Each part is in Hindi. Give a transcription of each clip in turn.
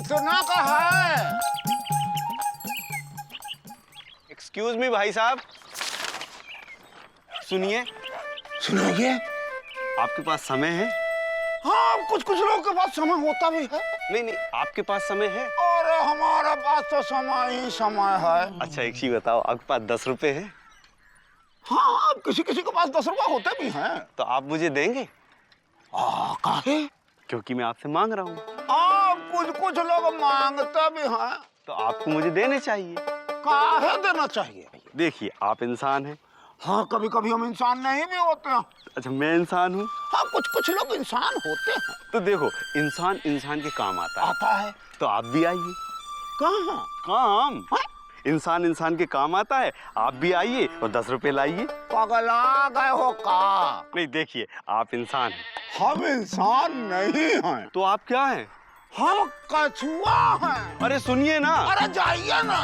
कितना का है? एक्सक्यूज मी भाई साहब, सुनिए। सुनाइए। आपके पास समय है? हाँ, कुछ कुछ लोगों के पास समय होता भी है। नहीं नहीं, आपके पास समय है? और हमारे पास तो समय ही समय है। अच्छा एक चीज बताओ, आपके पास 10 रुपए है? हाँ, किसी किसी के पास 10 रुपए होते भी हैं। तो आप मुझे देंगे? काहे? क्योंकि मैं आपसे मांग रहा हूँ। कुछ कुछ लोग मांगते भी हैं। तो आपको मुझे देने चाहिए। काहे देना चाहिए? देखिए, आप इंसान हैं। हाँ, कभी कभी हम इंसान नहीं भी होते हैं। अच्छा, मैं इंसान हूँ। हाँ, कुछ कुछ लोग इंसान होते हैं। तो देखो, इंसान इंसान के काम आता है। तो आप भी आइए। कहाँ? काम? हाँ? इंसान इंसान के काम आता है, आप भी आइए और 10 रुपए लाइए। पगला गए हो का? नहीं, देखिए, आप इंसान हैं। हम इंसान नहीं हैं। तो आप क्या हैं? हम कछुआ हैं। अरे सुनिए ना। अरे जाइए ना।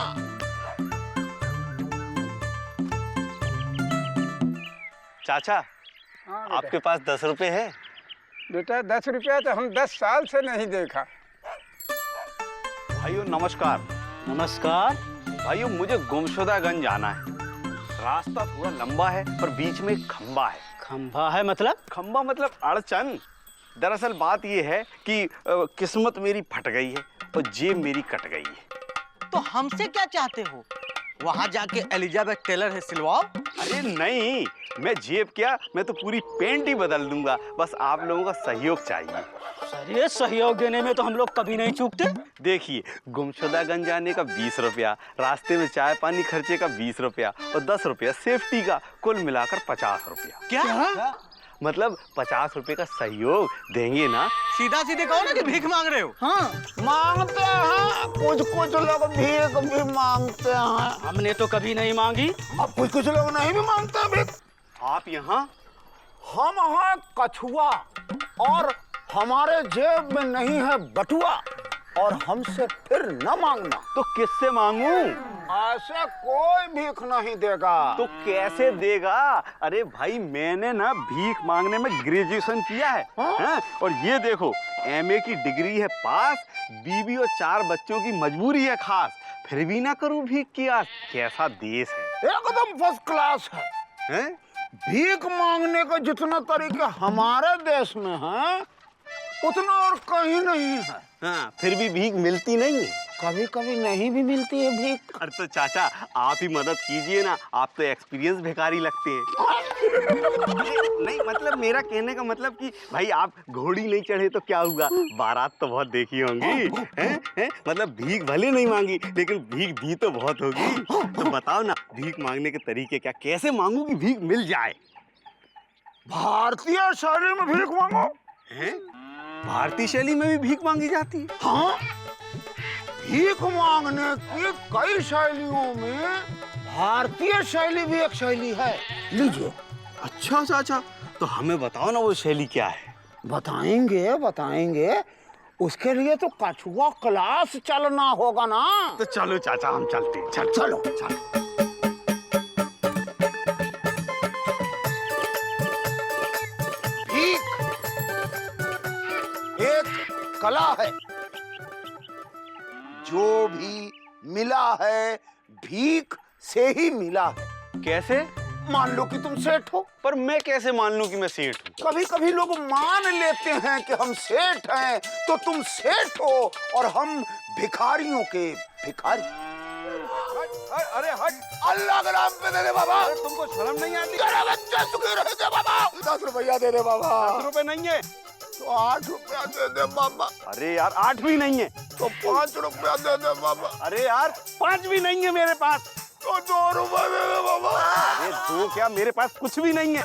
चाचा, हाँ आपके पास 10 रुपए है? बेटा 10 रुपया तो हम 10 साल से नहीं देखा। भाइयों नमस्कार। नमस्कार। भाइयों, मुझे गुमशुदागंज जाना है। रास्ता थोड़ा लंबा है पर बीच में एक खंबा है। खंभा है मतलब? खंबा मतलब अड़चन। दरअसल बात यह है कि किस्मत मेरी फट गई है और जेब मेरी कट गई है। तो हमसे क्या चाहते हो? वहां जाके एलिजाबेथ टेलर है सिलवाओ। अरे नहीं, मैं जेब क्या, मैं तो पूरी पेंट ही बदल दूंगा। बस आप लोगों का सहयोग चाहिए। सर, ये सहयोग देने में तो हम लोग कभी नहीं चूकते। देखिए, गुमशुदागंज जाने का 20 रुपया, रास्ते में चाय पानी खर्चे का 20 रुपया और 10 रुपया सेफ्टी का, कुल मिलाकर 50 रुपया। क्या? मतलब 50 रुपए का सहयोग देंगे ना? सीधा सीधे कहो ना कि भीख मांग रहे हो। हाँ, मांगते हैं, कुछ कुछ लोग भीख भी मांगते हैं। हमने तो कभी नहीं मांगी। अब कुछ कुछ लोग नहीं भी मांगते भीख। आप यहाँ? हम हैं कछुआ और हमारे जेब में नहीं है बटुआ, और हमसे फिर न मांगना। तो किससे मांगूं? ऐसे कोई भीख नहीं देगा। तो कैसे देगा? अरे भाई, मैंने ना भीख मांगने में ग्रेजुएशन किया है। हाँ? और ये देखो, एमए की डिग्री है पास, बीवी और 4 बच्चों की मजबूरी है खास, फिर भी ना करूं भीख की आस। कैसा देश है? एकदम फर्स्ट क्लास है। हैं? भीख मांगने का जितना तरीका हमारे देश में है, उतना और कहीं नहीं है। हाँ, फिर भी भीख मिलती नहीं है। कभी कभी नहीं भी मिलती है भीख। अरे तो चाचा, आप ही मदद कीजिए ना, आप तो एक्सपीरियंस भिखारी लगते हैं। नहीं मतलब, मेरा कहने का मतलब कि भाई, आप घोड़ी नहीं चढ़े तो क्या हुआ, बारात तो बहुत देखी होंगी। हैं? मतलब भीख भले नहीं मांगी, लेकिन भीख दी तो बहुत होगी। तो बताओ ना, भीख मांगने के तरीके क्या, कैसे मांगू कि भीख मिल जाए? भारतीय शैली में भीख मांगो। हैं? भारतीय शैली में भी भीख मांगी जाती है? हाँ, भीख मांगने की कई शैलियों में भारतीय शैली भी एक शैली है। लीजिए। अच्छा चाचा, तो हमें बताओ ना वो शैली क्या है। बताएंगे बताएंगे, उसके लिए तो कछुआ क्लास चलना होगा ना। तो चलो चाचा, हम चलते हैं। चलो। भीख एक कला है। जो भी मिला है भीख से ही मिला है। कैसे? मान लो कि तुम सेठ हो। पर मैं कैसे मान लूं कि मैं सेठ हूँ? कभी कभी लोग मान लेते हैं कि हम सेठ हैं, तो तुम सेठ हो और हम भिखारियों के भिखारी। अरे हट! अल्लाह के नाम पे दे दे बाबा। तुमको शर्म नहीं आती? तेरे बच्चे सुखी रहे थे बाबा। 10 रुपया दे दे बाबा। 10 रुपए नहीं है तो 8 रुपया दे दे बाबा। अरे यार, 8 भी नहीं है तो 5 रुपया दे दे बाबा। अरे यार, 5 भी नहीं है मेरे पास। तो 2 रुपया दे दे बाबा। अरे 2 क्या, मेरे पास कुछ भी नहीं है।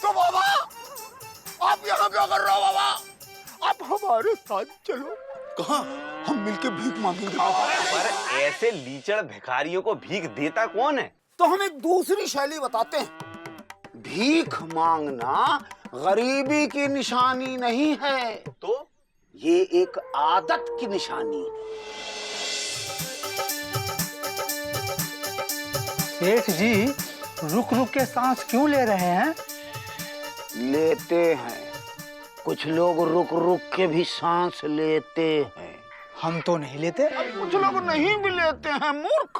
तो बाबा, आप यहाँ क्या कर रहे हो बाबा? आप हमारे साथ चलो। कहाँ? हम मिलके भीख मांगेंगे। पर ऐसे लीचड़ भिखारियों को भीख देता कौन है? तो हम एक दूसरी शैली बताते हैं। भीख मांगना गरीबी की निशानी नहीं है, तो ये एक आदत की निशानी है। सेठ जी, रुक रुक के सांस क्यों ले रहे हैं? लेते हैं, कुछ लोग रुक रुक के भी सांस लेते हैं। हम तो नहीं लेते। कुछ लोग नहीं भी लेते हैं मूर्ख।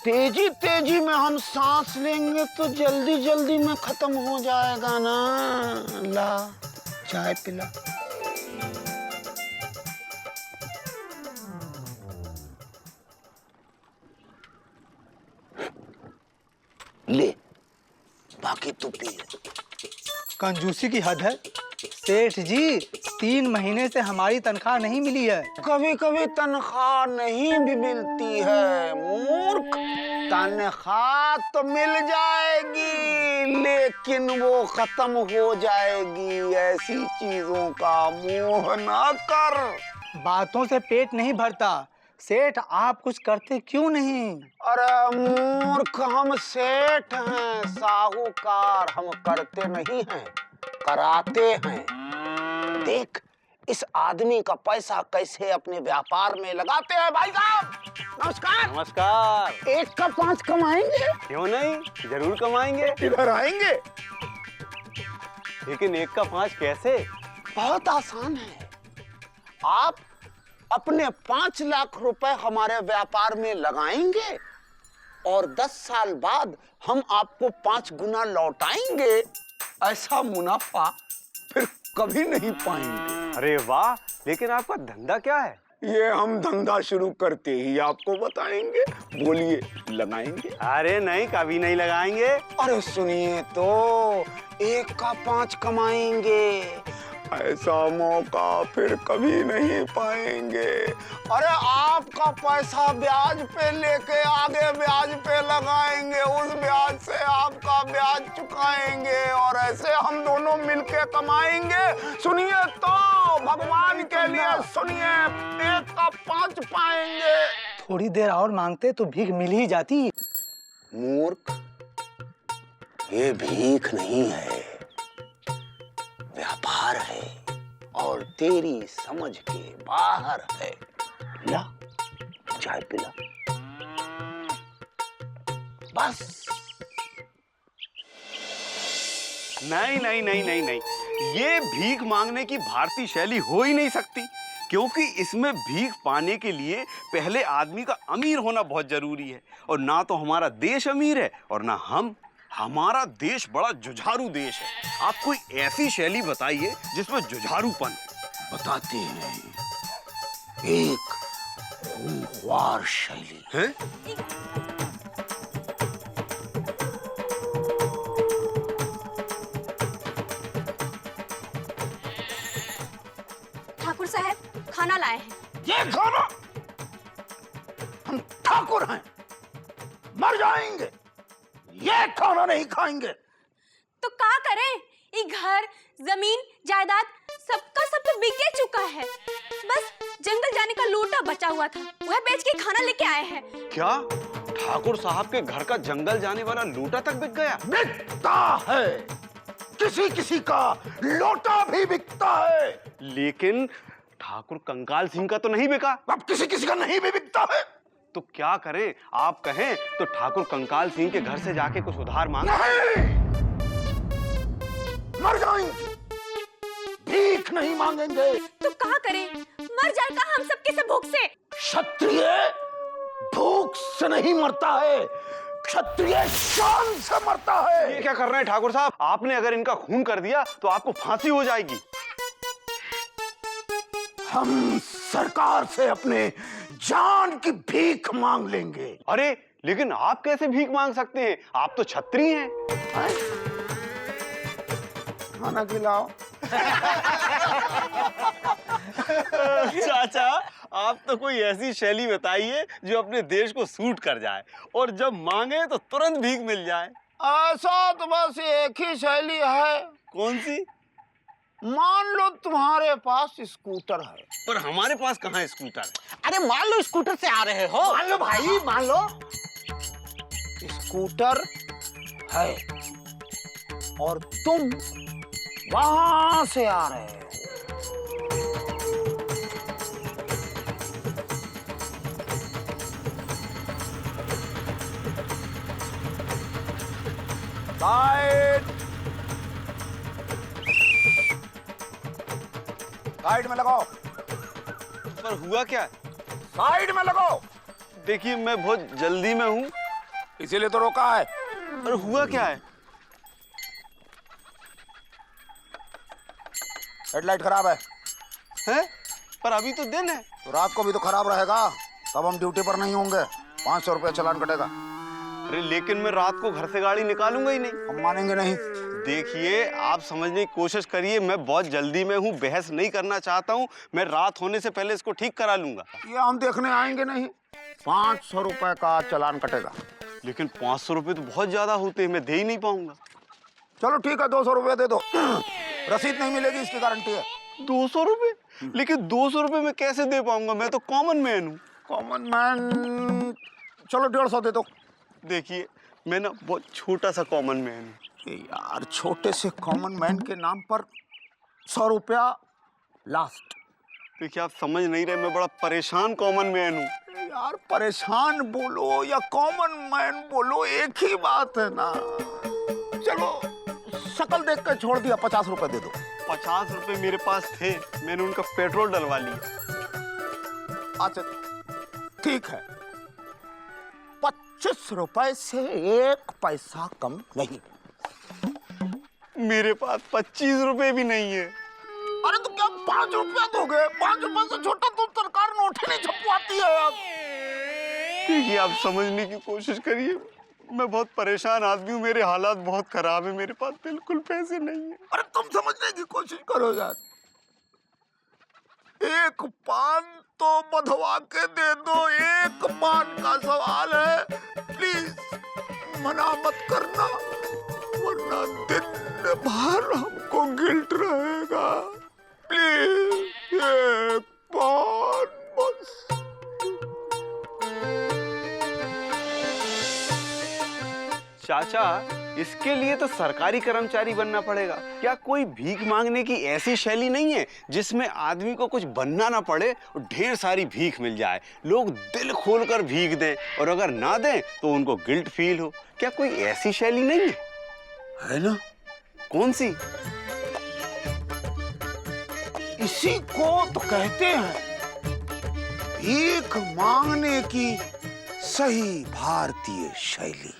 तेजी तेजी में हम सांस लेंगे तो जल्दी जल्दी में खत्म हो जाएगा ना। ला चाय पिला। ले बाकी तू पी ले। कंजूसी की हद है। सेठ जी 3 महीने से हमारी तनख्वाह नहीं मिली है। कभी कभी तनख्वाह नहीं भी मिलती है मूर्ख। तनख्वाह तो मिल जाएगी लेकिन वो खत्म हो जाएगी। ऐसी चीजों का मोह ना कर। बातों से पेट नहीं भरता। सेठ आप कुछ करते क्यों नहीं? अरे मूर्ख, हम सेठ हैं, साहूकार। हम करते नहीं हैं, कराते हैं। देख इस आदमी का पैसा कैसे अपने व्यापार में लगाते हैं। भाई साहब नमस्कार। नमस्कार। 1 का 5 कमाएंगे? क्यों नहीं, जरूर कमाएंगे। इधर आएंगे? लेकिन 1 का 5 कैसे? बहुत आसान है। आप अपने 5 लाख रुपए हमारे व्यापार में लगाएंगे और 10 साल बाद हम आपको 5 गुना लौटाएंगे। ऐसा मुनाफा फिर कभी नहीं पाएंगे। अरे वाह, लेकिन आपका धंधा क्या है? ये हम धंधा शुरू करते ही आपको बताएंगे। बोलिए, लगाएंगे? अरे नहीं, कभी नहीं लगाएंगे। अरे सुनिए तो, 1 का 5 कमाएंगे। ऐसा मौका फिर कभी नहीं पाएंगे। अरे आपका पैसा ब्याज पे लेके आगे ब्याज पे लगाएंगे, उस ब्याज से आपका ब्याज चुकाएंगे और ऐसे हम दोनों मिलके कमाएंगे। सुनिए तो, भगवान के लिए सुनिए, 1 का 5 पाएंगे। थोड़ी देर और मांगते तो भीख मिल ही जाती। मूर्ख, ये भीख नहीं है, व्यापार है और तेरी समझ के बाहर है। ला चाय पिला। बस। नहीं नहीं नहीं नहीं नहीं, ये भीख मांगने की भारतीय शैली हो ही नहीं सकती, क्योंकि इसमें भीख पाने के लिए पहले आदमी का अमीर होना बहुत जरूरी है। और ना तो हमारा देश अमीर है और ना हम। हमारा देश बड़ा जुझारू देश है। आप कोई ऐसी शैली बताइए जिसमें जुझारूपन हो। बताते हैं एक खूंखार शैली है। ठाकुर साहब खाना लाए हैं। ये खाना? हम ठाकुर हैं, मर जाएंगे, ये खाना नहीं खाएंगे। तो क्या करें? ये घर जमीन जायदाद सबका सब तो बिक चुका है। बस जंगल जाने का लोटा बचा हुआ था, वह बेच के खाना लेके आए हैं। क्या ठाकुर साहब के घर का जंगल जाने वाला लोटा तक बिक गया? बिकता है, किसी किसी का लोटा भी बिकता है। लेकिन ठाकुर कंकाल सिंह का तो नहीं बिका। अब किसी किसी का नहीं भी बिकता है। तो क्या करें? आप कहें तो ठाकुर कंकाल सिंह के घर से जाके कुछ उधार मांगे। नहीं, मर जाएंगे, भीख नहीं मांगेंगे। तो क्या करें? मर जाएगा हम सबके सब भूख से। क्षत्रिय भूख से नहीं मरता है, क्षत्रिय शान से मरता है। ये क्या कर रहे हैं ठाकुर साहब? आपने अगर इनका खून कर दिया तो आपको फांसी हो जाएगी। हम सरकार से अपने जान की भीख मांग लेंगे। अरे लेकिन आप कैसे भीख मांग सकते हैं? आप तो क्षत्रिय हैं। खाना खिलाओ। चाचा, आप तो कोई ऐसी शैली बताइए जो अपने देश को सूट कर जाए और जब मांगे तो तुरंत भीख मिल जाए। ऐसा तो बस एक ही शैली है। कौन सी? मान लो तुम्हारे पास स्कूटर है। पर हमारे पास कहाँ है स्कूटर? अरे मान लो स्कूटर से आ रहे हो। मान लो भाई, मान लो स्कूटर है और तुम वहां से आ रहे हो। साइड साइड में लगाओ। पर हुआ क्या? साइड में लगाओ। देखिए मैं बहुत जल्दी में हूँ। इसीलिए तो रोका है। पर हुआ क्या है? हेडलाइट खराब है। हैं? पर अभी तो दिन है। तो रात को भी तो खराब रहेगा, तब हम ड्यूटी पर नहीं होंगे। 500 रुपया चालान कटेगा। अरे लेकिन मैं रात को घर से गाड़ी निकालूंगा ही नहीं। हम मानेंगे नहीं। देखिए आप समझने की कोशिश करिए, मैं बहुत जल्दी में हूँ, बहस नहीं करना चाहता हूँ। मैं रात होने से पहले इसको ठीक करा लूंगा। ये हम देखने आएंगे नहीं। 500 रुपए का चालान कटेगा। लेकिन 500 रुपये तो बहुत ज्यादा होते हैं, मैं दे ही नहीं पाऊंगा। चलो ठीक है, 200 रुपया दे दो। रसीद नहीं मिलेगी, इसकी गारंटी है। 200 रुपये? लेकिन 200 रुपये में कैसे दे पाऊंगा, मैं तो कॉमन मैन हूँ। कॉमन मैन, चलो 150 दे दो। देखिए मैं ना बहुत छोटा सा कॉमन मैन हूँ। यार छोटे से कॉमन मैन के नाम पर 100 रुपया लास्ट। देखिए आप समझ नहीं रहे, मैं बड़ा परेशान कॉमन मैन हूँ। यार परेशान बोलो या कॉमन मैन बोलो, एक ही बात है ना। चलो शक्ल देख कर छोड़ दिया, 50 रुपए दे दो। 50 रुपये मेरे पास थे, मैंने उनका पेट्रोल डलवा लिया। अच्छा ठीक है, 25 रुपए से 1 पैसा कम नहीं। मेरे पास 25 रुपए भी नहीं है। अरे तो क्या 5 रुपया दोगे? 5 रुपए से छोटा तो सरकार नोट ही नहीं छपवाती है अब। देखिए आप समझने की कोशिश करिए, मैं बहुत परेशान आदमी हूँ, मेरे हालात बहुत खराब है, मेरे पास बिल्कुल पैसे नहीं है। अरे तुम समझने की कोशिश करो यार। 1 पान तो बंधवा के दे दो, 1 पान का सवाल है। प्लीज मना मत करना, वरना दिन भर हमको गिल्ट रहेगा। प्लीज 1 पान बस। चाचा इसके लिए तो सरकारी कर्मचारी बनना पड़ेगा। क्या कोई भीख मांगने की ऐसी शैली नहीं है जिसमें आदमी को कुछ बनना ना पड़े और ढेर सारी भीख मिल जाए, लोग दिल खोलकर भीख दें और अगर ना दें तो उनको गिल्ट फील हो? क्या कोई ऐसी शैली नहीं है? है ना? कौन सी? इसी को तो कहते हैं भीख मांगने की सही भारतीय शैली।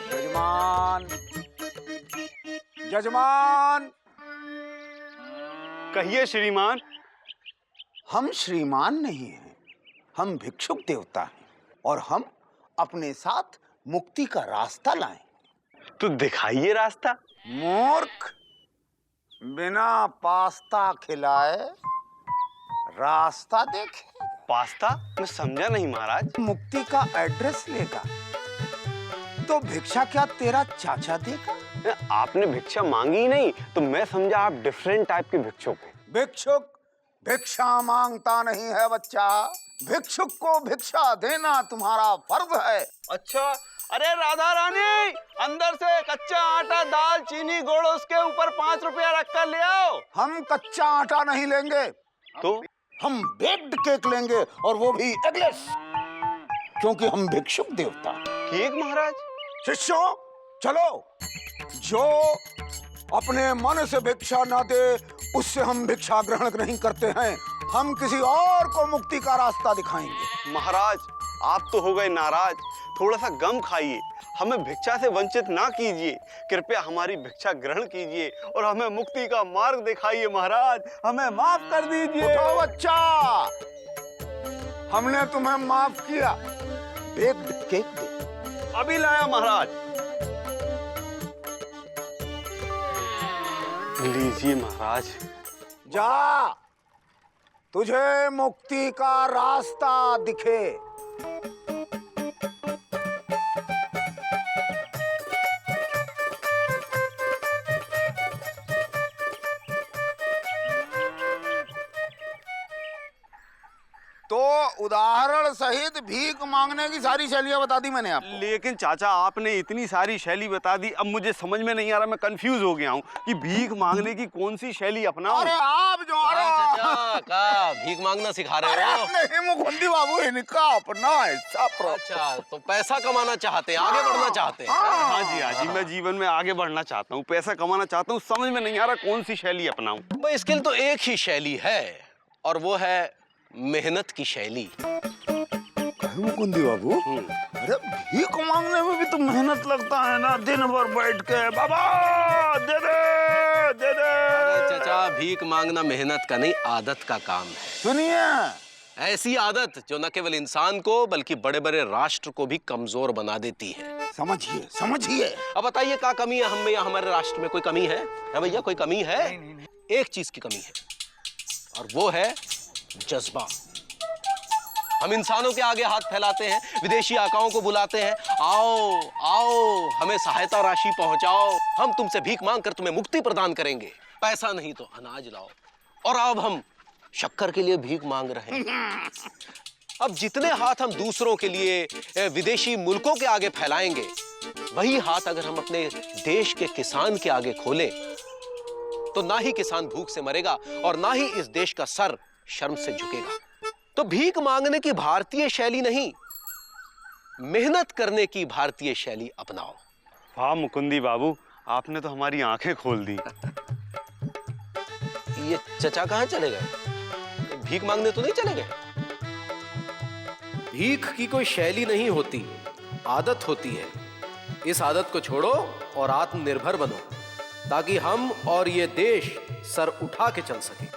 जजमान, जजमान। कहिए श्रीमान। हम श्रीमान नहीं हैं, हम भिक्षुक देवता हैं और हम अपने साथ मुक्ति का रास्ता लाए। तो दिखाइए रास्ता। मूर्ख, बिना पास्ता खिलाए रास्ता देखे? पास्ता? मैं समझा नहीं महाराज। मुक्ति का एड्रेस लेगा तो भिक्षा क्या तेरा चाचा देगा? आपने भिक्षा मांगी ही नहीं तो मैं समझा आप डिफरेंट टाइप के भिक्षुक हैं। भिक्षुक भिक्षा मांगता नहीं है बच्चा, भिक्षुक को भिक्षा देना तुम्हारा फर्ज है। अच्छा, अरे राधा रानी, अंदर से कच्चा आटा, दाल, चीनी, गुड़, उसके ऊपर 5 रुपया रख कर ले आओ। हम कच्चा आटा नहीं लेंगे, तो हम बेक्ड केक लेंगे और वो भी एगलेस, क्योंकि हम भिक्षुक देवता। केक महाराज? शिष्यों चलो, जो अपने मन से भिक्षा ना दे उससे हम भिक्षा ग्रहण नहीं करते हैं। हम किसी और को मुक्ति का रास्ता दिखाएंगे। महाराज आप तो हो गए नाराज, थोड़ा सा गम खाइए, हमें भिक्षा से वंचित ना कीजिए, कृपया हमारी भिक्षा ग्रहण कीजिए और हमें मुक्ति का मार्ग दिखाइए महाराज, हमें माफ कर दीजिए। उठो बच्चा, हमने तुम्हें माफ किया, बेक्ड केक दे। अभी लाया महाराज। लीजिए महाराज। जा, तुझे मुक्ति का रास्ता दिखे। तो उदाहरण सहित भीख मांगने की सारी शैलियां बता दी मैंने आपको। लेकिन चाचा आपने इतनी सारी शैली बता दी, अब मुझे समझ में नहीं आ रहा, मैं कंफ्यूज हो गया हूँ कि भीख मांगने की कौन सी शैली अपनाऊं। अरे आप जो चाचा का भीख मांगना सिखा रहे हो? नहीं मुकुंदी बाबू, इनका अपना ऐसा अच्छा, तो पैसा कमाना चाहते हैं, आगे बढ़ना चाहते हैं। हाँ जी, मैं जीवन में आगे बढ़ना चाहता हूँ, पैसा कमाना चाहता हूँ, समझ में नहीं आ रहा कौन सी शैली अपनाऊं। भाई इसके लिए तो एक ही शैली है और वो है मेहनत की शैली। मुकुंदी बाबू, अरे भीख मांगने में भी तो मेहनत लगता है ना, दिन भर बैठ के बाबा दे दे दे दे। अरे चाचा, भीख मांगना मेहनत का नहीं, आदत का काम है। सुनिए, ऐसी आदत जो न केवल इंसान को बल्कि बड़े बड़े राष्ट्र को भी कमजोर बना देती है। समझिए समझिए। अब बताइए क्या कमी है हम में या हमारे राष्ट्र में? कोई कमी है भैया? कोई कमी है? एक चीज की कमी है और वो है जज्बा। हम इंसानों के आगे हाथ फैलाते हैं, विदेशी आकाओं को बुलाते हैं, आओ आओ हमें सहायता राशि पहुंचाओ, हम तुमसे भीख मांगकर तुम्हें मुक्ति प्रदान करेंगे, पैसा नहीं तो अनाज लाओ। और अब हम शक्कर के लिए भीख मांग रहे हैं। अब जितने हाथ हम दूसरों के लिए विदेशी मुल्कों के आगे फैलाएंगे, वही हाथ अगर हम अपने देश के किसान के आगे खोलें तो ना ही किसान भूख से मरेगा और ना ही इस देश का सर शर्म से झुकेगा। तो भीख मांगने की भारतीय शैली नहीं, मेहनत करने की भारतीय शैली अपनाओ। वाह मुकुंदी बाबू, आपने तो हमारी आंखें खोल दी। ये चचा कहां चले गए? भीख मांगने तो नहीं चले गए? भीख की कोई शैली नहीं होती, आदत होती है। इस आदत को छोड़ो और आत्मनिर्भर बनो ताकि हम और ये देश सर उठा के चल सके।